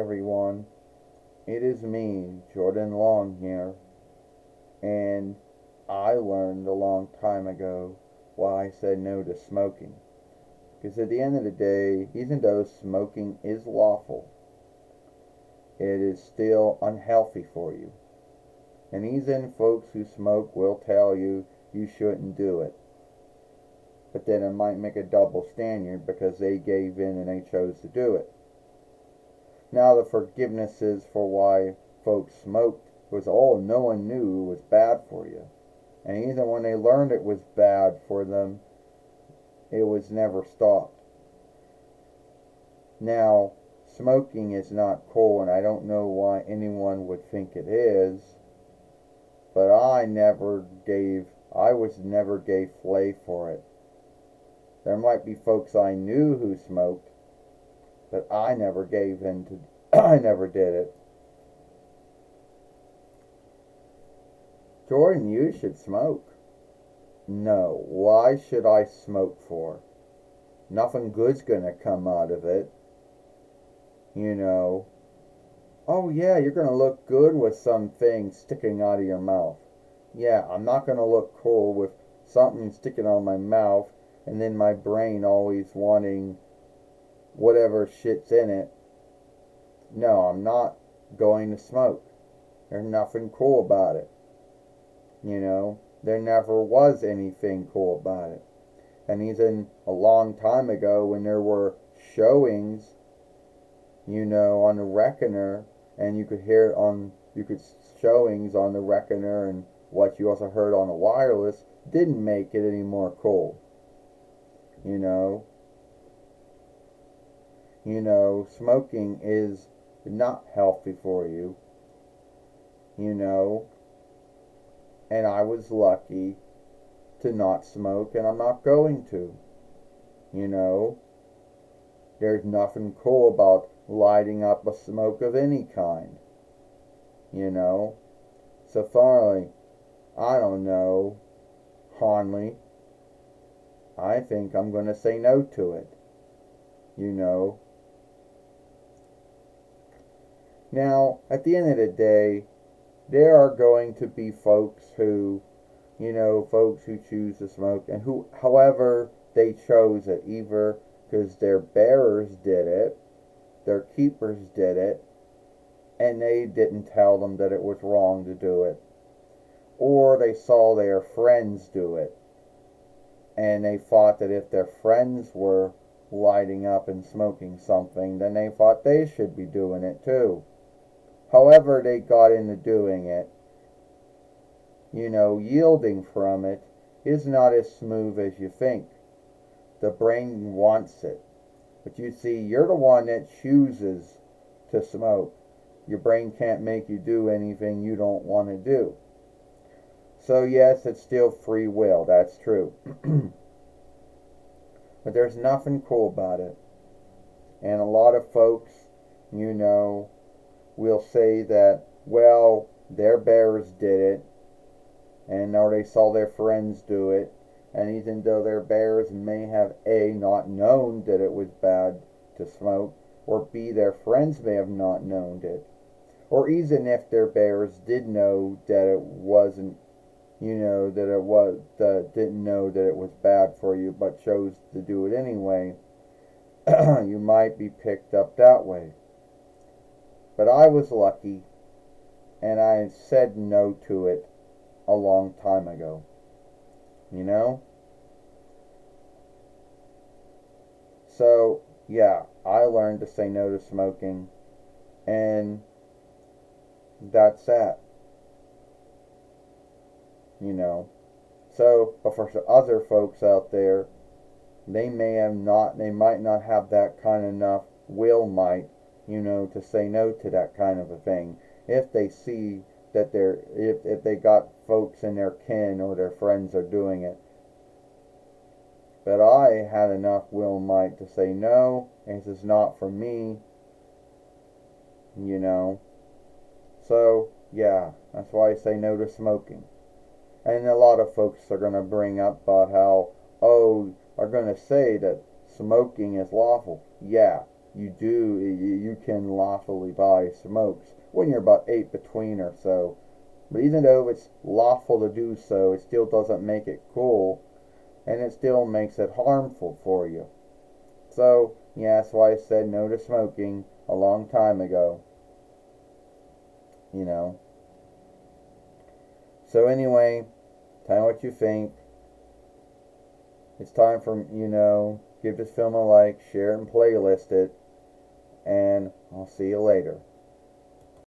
everyone. It is me, Jordan Long here, and I learned a long time ago why I said no to smoking. Because at the end of the day, even though smoking is lawful, it is still unhealthy for you. And even folks who smoke will tell you you shouldn't do it. But then it might make a double standard because they gave in and they chose to do it. Now the forgivenesses for why folks smoked was, oh, no one knew it was bad for you. And even when they learned it was bad for them, it was never stopped. Now, smoking is not cool, and I don't know why anyone would think it is, but I was never gave flay for it. There might be folks I knew who smoked, but I never gave in to, I never did it. Jordan, you should smoke. No, why should I smoke for? Nothing good's gonna come out of it. You know, oh yeah, you're gonna look good with something sticking out of your mouth. Yeah, I'm not gonna look cool with something sticking out of my mouth and then my brain always wanting whatever shit's in it. No, I'm not going to smoke. There's nothing cool about it. You know, there never was anything cool about it. And even a long time ago when there were showings, on the Reckoner, and you could hear it on, you could showings on the Reckoner and what you also heard on the wireless, didn't make it any more cool. You know, smoking is not healthy for you. You know, and I was lucky to not smoke, and I'm not going to. You know, there's nothing cool about lighting up a smoke of any kind. You know, so finally, I don't know, Hanley, I think I'm going to say no to it. You know. Now, at the end of the day, there are going to be folks who choose to smoke, and who, however they chose it, either because their bearers did it, their keepers did it, and they didn't tell them that it was wrong to do it, or they saw their friends do it, and they thought that if their friends were lighting up and smoking something, then they thought they should be doing it too. However they got into doing it, yielding from it is not as smooth as you think. The brain wants it. But you see, you're the one that chooses to smoke. Your brain can't make you do anything you don't want to do. So yes, it's still free will, that's true. But there's nothing cool about it. And a lot of folks, will say that, well, their bearers did it, and or they saw their friends do it, and even though their bearers may have A, not known that it was bad to smoke, or B, their friends may have not known it, or even if their bearers did know that it wasn't, didn't know that it was bad for you, but chose to do it anyway, you might be picked up that way. But I was lucky, and I said no to it a long time ago. You know? So, yeah, I learned to say no to smoking, and that's that. So, but for other folks out there, they might not have that kind of enough will might, to say no to that kind of a thing. If they see that if they got folks in their kin or their friends are doing it. But I had enough will might to say no, and this is not for me, you know. So, yeah, that's why I say no to smoking. And a lot of folks are going to bring up about how, are going to say that smoking is lawful. Yeah, you can lawfully buy smokes when you're about 8 between or so. But even though it's lawful to do so, it still doesn't make it cool, and it still makes it harmful for you. So, yeah, that's why I said no to smoking a long time ago. You know. So anyway, tell me what you think. It's time for, give this film a like, share it and playlist it, and I'll see you later.